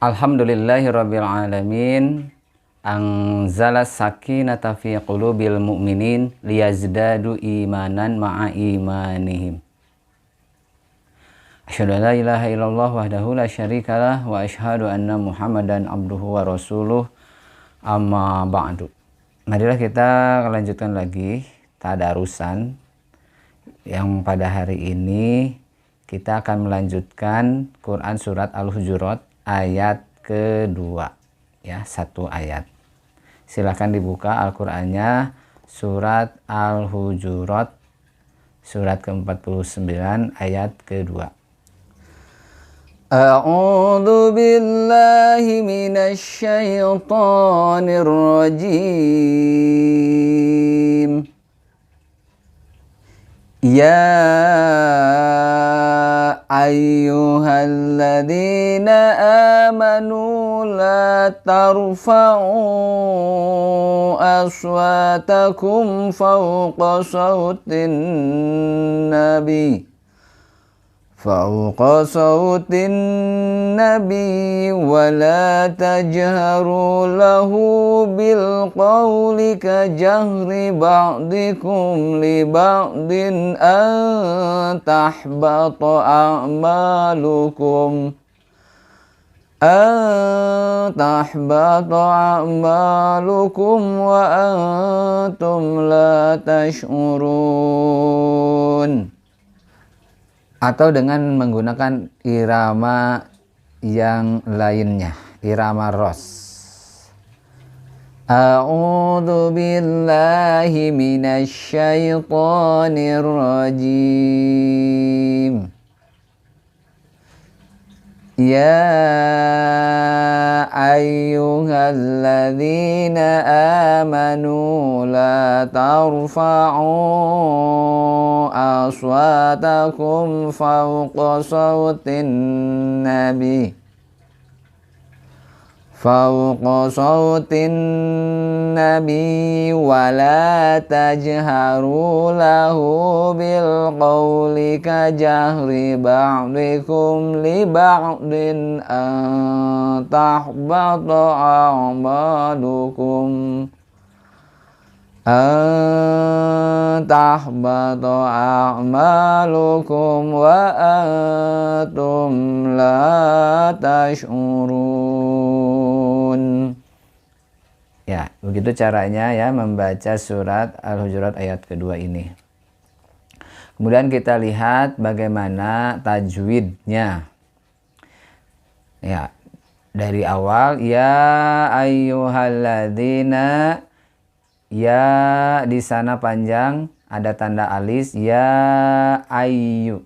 Alhamdulillahirabbil alamin. Anzala sakinata fi qulubil mu'minin liyazdadu imanan ma'a imanihim. Asyhadu an la ilaha illallah wahdahu la syarikalah wa asyhadu anna Muhammadan abduhu wa rasuluh, amma ba'du. Marilah kita lanjutkan lagi tadarusan yang pada hari ini kita akan melanjutkan Quran surat Al-Hujurat ayat kedua, ya, satu ayat. Silahkan dibuka Al-Qur'annya, surat Al-Hujurat surat ke-49 ayat kedua. A'udzu billahi minasy syaithanir rajim. Ya ayyuhalladzina amanu la tarfa'u aswatakum fawqa sautin nabi wa la tajharu lahu bil qawli ka jahri ba'dikum li ba'din an tahbata a'malukum wa antum la tash'urun. Atau dengan menggunakan irama yang lainnya, irama ros. A'udzu billahi minasy syaithanir rajim. Ya ayyuhalladzina amanu la tarfa'u aswatakum fawqa sautin nabi wa la tajharu lahu bil qawli ka jahri ba'dikum li ba'din an tahbata a'malukum wa antum la tash'urun. Ya, begitu caranya ya membaca surat Al-Hujurat ayat kedua ini. Kemudian kita lihat bagaimana tajwidnya. Ya, dari awal ya ayyuhalladzina, ya di sana panjang ada tanda alis, ya ayyu.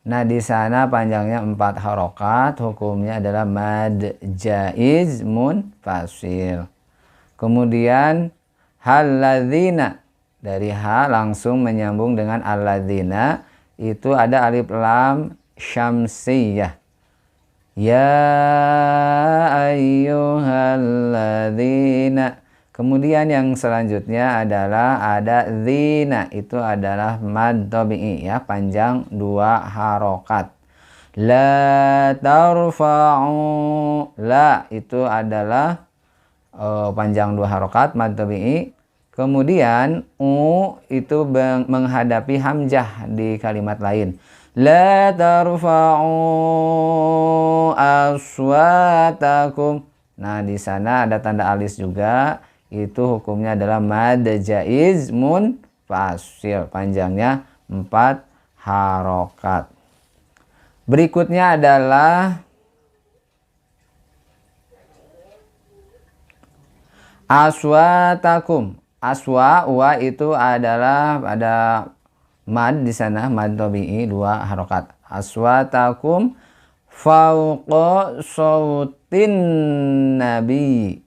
Nah di sana panjangnya 4 harokat, hukumnya adalah mad jaiz munfasil. Kemudian halladzina, dari ha langsung menyambung dengan alladzina, itu ada alif lam syamsiyah. Ya ayyuhalladzina. Kemudian yang selanjutnya adalah ada zina, itu adalah mad tabi'i, ya, panjang 2 harokat. La tarfa'u, la itu adalah panjang 2 harokat, mad tabi'i. Kemudian u itu menghadapi hamzah di kalimat lain. La tarfa'u aswatakum. Nah di sana ada tanda alis juga. Itu hukumnya adalah mad jaiz munfasil, panjangnya 4 harokat. Berikutnya adalah aswatakum. Aswa, wa itu adalah ada mad di sana, mad tabi'i 2 harokat. Aswatakum fawqa sautin nabi.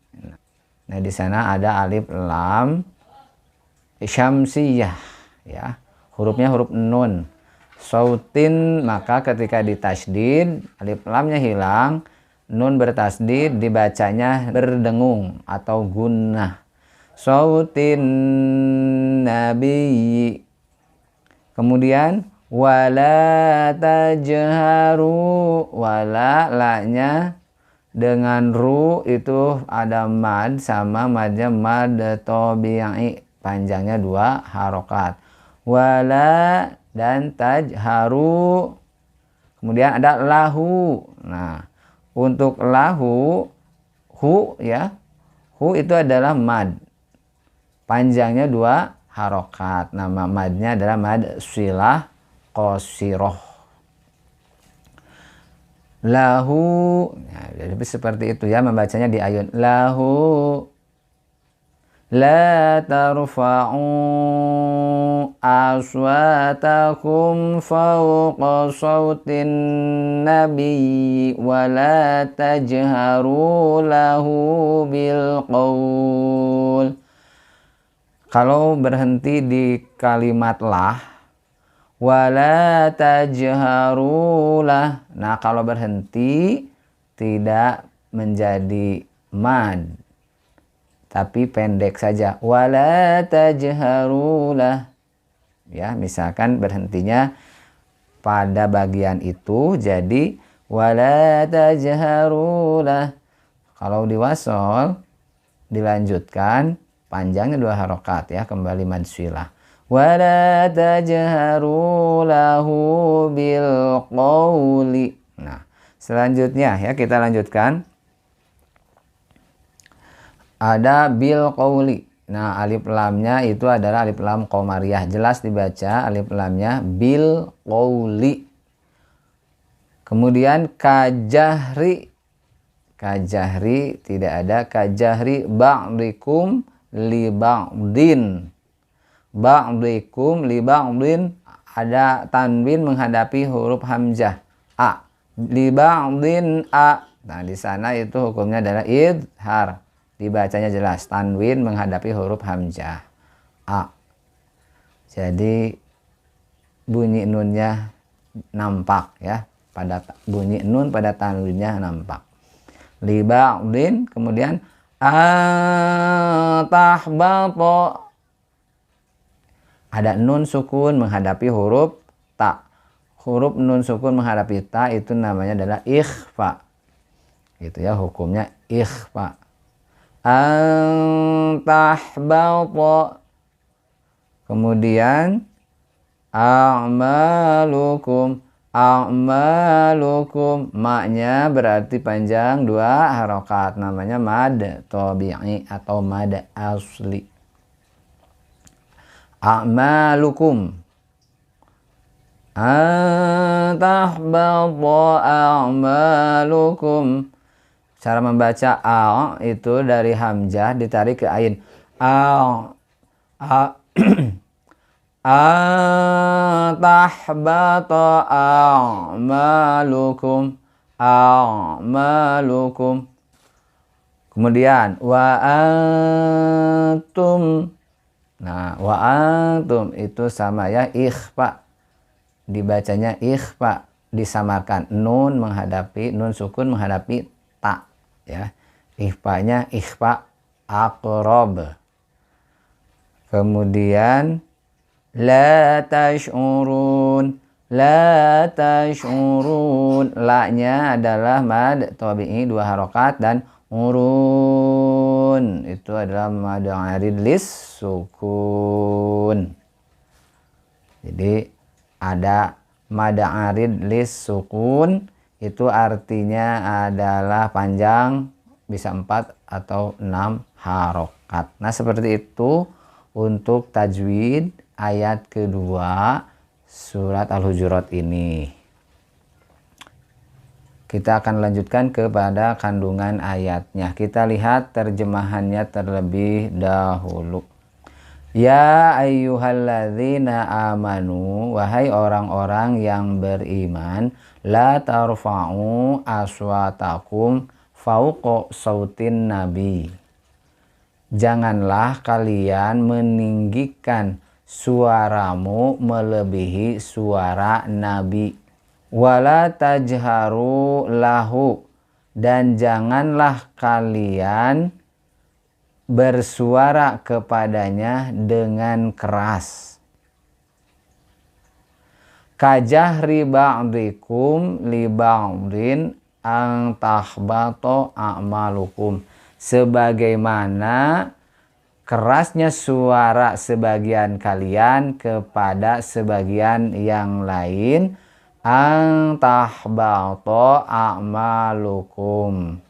Nah di sana ada alif lam syamsiyah, ya, hurufnya huruf nun. Sautin, maka ketika ditasydid alif lamnya hilang, nun bertasydid, dibacanya berdengung atau gunnah. Sautin nabi. Kemudian wala tajharu, wala la-nya dengan ru itu ada mad sama madnya mad tabi'i, panjangnya 2 harokat. Wala dan tajharu. Kemudian ada lahu. Nah, untuk lahu, hu ya, hu itu adalah mad, panjangnya 2 harokat. Nama madnya adalah mad silah qasiroh. Lahu, nah, jadi seperti itu ya membacanya di ayun. Lahu la tarfa'u aswatakum fawqa sautin nabi wa la tajharu lahu bil qaul. Kalau berhenti di kalimat lah, wala tajharulah. Nah, kalau berhenti tidak menjadi mad, tapi pendek saja. Wala tajharulah. Ya, misalkan berhentinya pada bagian itu jadi wala tajharulah. Kalau di wasol dilanjutkan panjangnya 2 harokat ya, kembali mad silah. Wala tajharu lahu bil qawli. Nah, selanjutnya ya kita lanjutkan. Ada bil qawli. Nah, alif lamnya itu adalah alif lam qamariyah. Jelas dibaca alif lamnya bil qawli. Kemudian kajahri. Kajahri tidak ada. Kajahri ba'dikum li ba'din. Ba'dikum li ba'din, ada tanwin menghadapi huruf hamzah a. Li ba'din a. Nah, di sana itu hukumnya adalah idhar. Dibacanya jelas tanwin menghadapi huruf hamzah a. Jadi bunyi nunnya nampak ya. Pada bunyi nun pada tanwinnya nampak. Li ba'din, kemudian tahbata. Ada nun sukun menghadapi huruf ta. Huruf nun sukun menghadapi ta itu namanya adalah ikhfa. Gitu ya, hukumnya ikhfa. Tahbata. Kemudian a'malukum. A'malukum, maknya berarti panjang 2 harokat, namanya mad tabi'i atau mad asli. A'malukum tahbata a'malukum. Cara membaca a itu dari hamzah ditarik ke ain. Tahbata a'malukum. A'malukum. Kemudian wa antum. Nah, wa antum itu sama ya, ikhfa. Dibacanya ikhfa, disamarkan nun menghadapi nun sukun menghadapi ta ya. Ikhfanya ikhfa aqrab. Kemudian la tash'urun. La tash'urun, la-nya adalah mad tabi'i 2 harokat dan urun itu adalah mad arid lis sukun. Jadi ada mad arid lis sukun itu artinya adalah panjang bisa 4 atau 6 harokat. Nah, seperti itu untuk tajwid ayat kedua surat Al-Hujurat ini. Kita akan lanjutkan kepada kandungan ayatnya. Kita lihat terjemahannya terlebih dahulu. Ya ayyuhalladzina amanu, wahai orang-orang yang beriman, la tarfa'u aswatakum fauqa sautin nabi. Janganlah kalian meninggikan suaramu melebihi suara nabi. Wala tajharu lahu, dan janganlah kalian bersuara kepadanya dengan keras. Kajahri ba'dikum li ba'din, ang tahbato a'malukum. Sebagaimana kerasnya suara sebagian kalian kepada sebagian yang lain, ang tahbato a'malukum.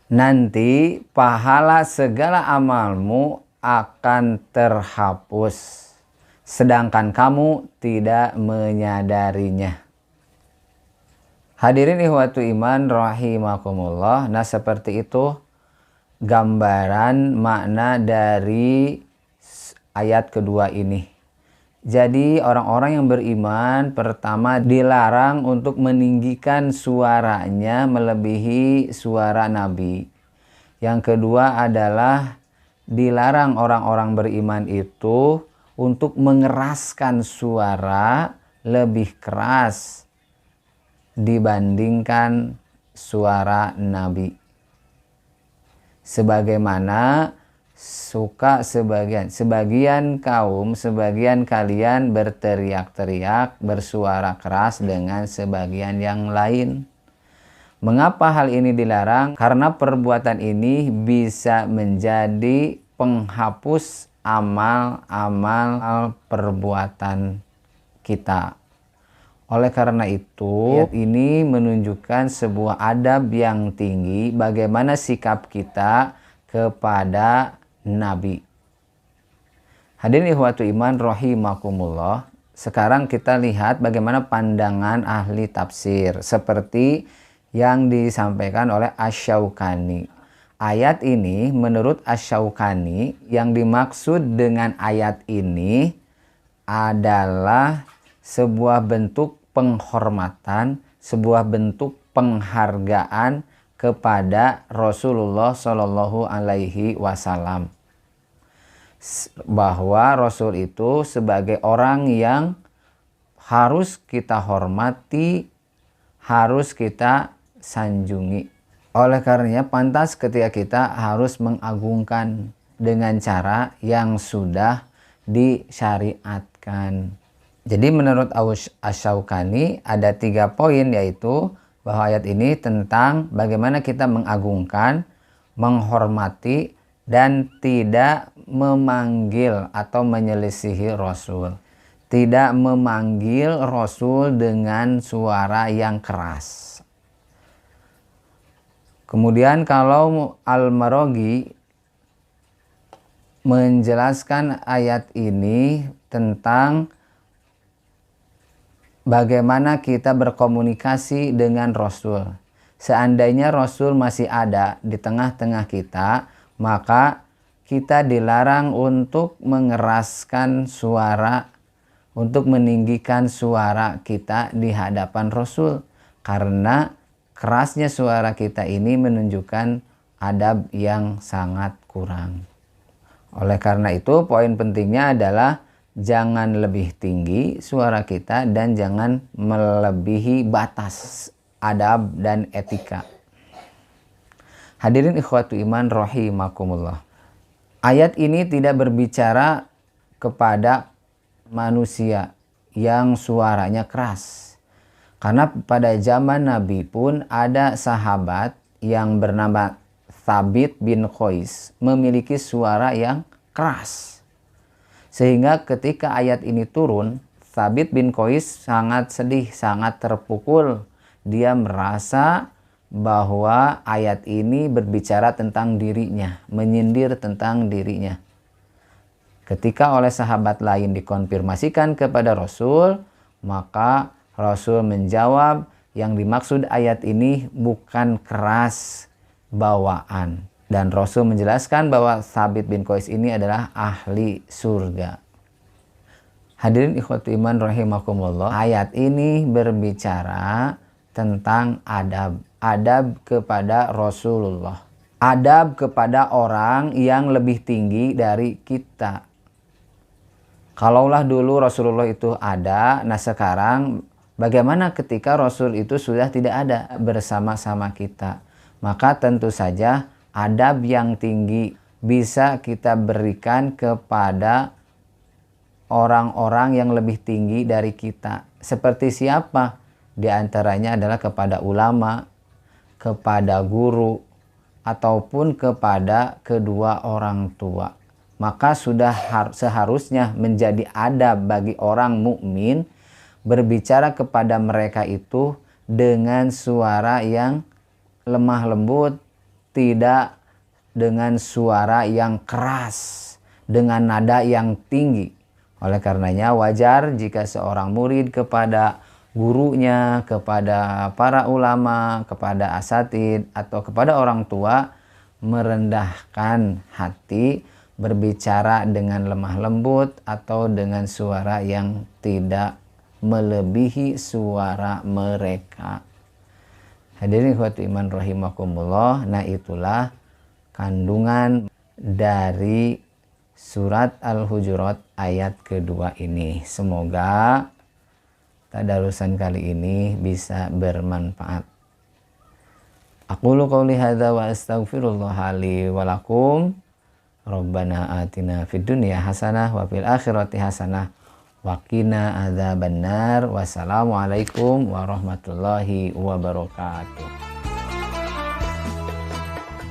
Nanti pahala segala amalmu akan terhapus, sedangkan kamu tidak menyadarinya. Hadirin ikhwatu iman rahimakumullah. Nah, seperti itu gambaran makna dari ayat kedua ini. Jadi orang-orang yang beriman pertama dilarang untuk meninggikan suaranya melebihi suara Nabi. Yang kedua adalah dilarang orang-orang beriman itu untuk mengeraskan suara lebih keras dibandingkan suara Nabi. Sebagaimana suka sebagian kaum, sebagian kalian berteriak-teriak, bersuara keras dengan sebagian yang lain. Mengapa hal ini dilarang? Karena perbuatan ini bisa menjadi penghapus amal-amal perbuatan kita. Oleh karena itu, ayat ini menunjukkan sebuah adab yang tinggi bagaimana sikap kita kepada Nabi. Hadirin ikhwatu iman rahimakumullah. Sekarang kita lihat bagaimana pandangan ahli tafsir seperti yang disampaikan oleh Asy-Syaukani. Ayat ini menurut Asy-Syaukani yang dimaksud dengan ayat ini adalah sebuah bentuk penghormatan, sebuah bentuk penghargaan kepada Rasulullah Shallallahu Alaihi Wasallam, bahwa Rasul itu sebagai orang yang harus kita hormati, harus kita sanjungi. Oleh karenanya pantas ketika kita harus mengagungkan dengan cara yang sudah disyariatkan. Jadi menurut Asy-Syaukani ada 3 poin, yaitu bahwa ayat ini tentang bagaimana kita mengagungkan, menghormati, dan tidak memanggil atau menyelisihi Rasul. Tidak memanggil Rasul dengan suara yang keras. Kemudian kalau Al-Maraghi menjelaskan ayat ini tentang bagaimana kita berkomunikasi dengan Rasul. Seandainya Rasul masih ada di tengah-tengah kita, maka kita dilarang untuk mengeraskan suara, untuk meninggikan suara kita di hadapan Rasul. Karena kerasnya suara kita ini menunjukkan adab yang sangat kurang. Oleh karena itu, poin pentingnya adalah jangan lebih tinggi suara kita dan jangan melebihi batas adab dan etika. Hadirin ikhwatu iman rahimakumullah. Ayat ini tidak berbicara kepada manusia yang suaranya keras. Karena pada zaman Nabi pun ada sahabat yang bernama Thabit bin Qais memiliki suara yang keras. Sehingga ketika ayat ini turun, Thabit bin Qais sangat sedih, sangat terpukul. Dia merasa bahwa ayat ini berbicara tentang dirinya, menyindir tentang dirinya. Ketika oleh sahabat lain dikonfirmasikan kepada Rasul, maka Rasul menjawab yang dimaksud ayat ini bukan keras bawaan. Dan Rasul menjelaskan bahwa Thabit bin Qais ini adalah ahli surga. Hadirin ikhwatu iman rahimakumullah. Ayat ini berbicara tentang adab. Adab kepada Rasulullah. Adab kepada orang yang lebih tinggi dari kita. Kalaulah dulu Rasulullah itu ada, nah sekarang bagaimana ketika Rasul itu sudah tidak ada bersama-sama kita? Maka tentu saja adab yang tinggi bisa kita berikan kepada orang-orang yang lebih tinggi dari kita. Seperti siapa? Di antaranya adalah kepada ulama, kepada guru, ataupun kepada kedua orang tua. Maka sudah seharusnya menjadi adab bagi orang mukmin berbicara kepada mereka itu dengan suara yang lemah lembut, tidak dengan suara yang keras, dengan nada yang tinggi. Oleh karenanya wajar jika seorang murid kepada gurunya, kepada para ulama, kepada asatid, atau kepada orang tua merendahkan hati, berbicara dengan lemah lembut atau dengan suara yang tidak melebihi suara mereka. Hadirin ikhwati iman rahimakumullah. Nah, itulah kandungan dari surat Al-Hujurat ayat kedua ini. Semoga tadarusan kali ini bisa bermanfaat. Aqulu qouli hadza wa astaghfirullah li wa lakum. Rabbana atina fid dunya hasanah wa fil akhirati hasanah wa qina adzabannar. Wassalamualaikum warahmatullahi wabarakatuh.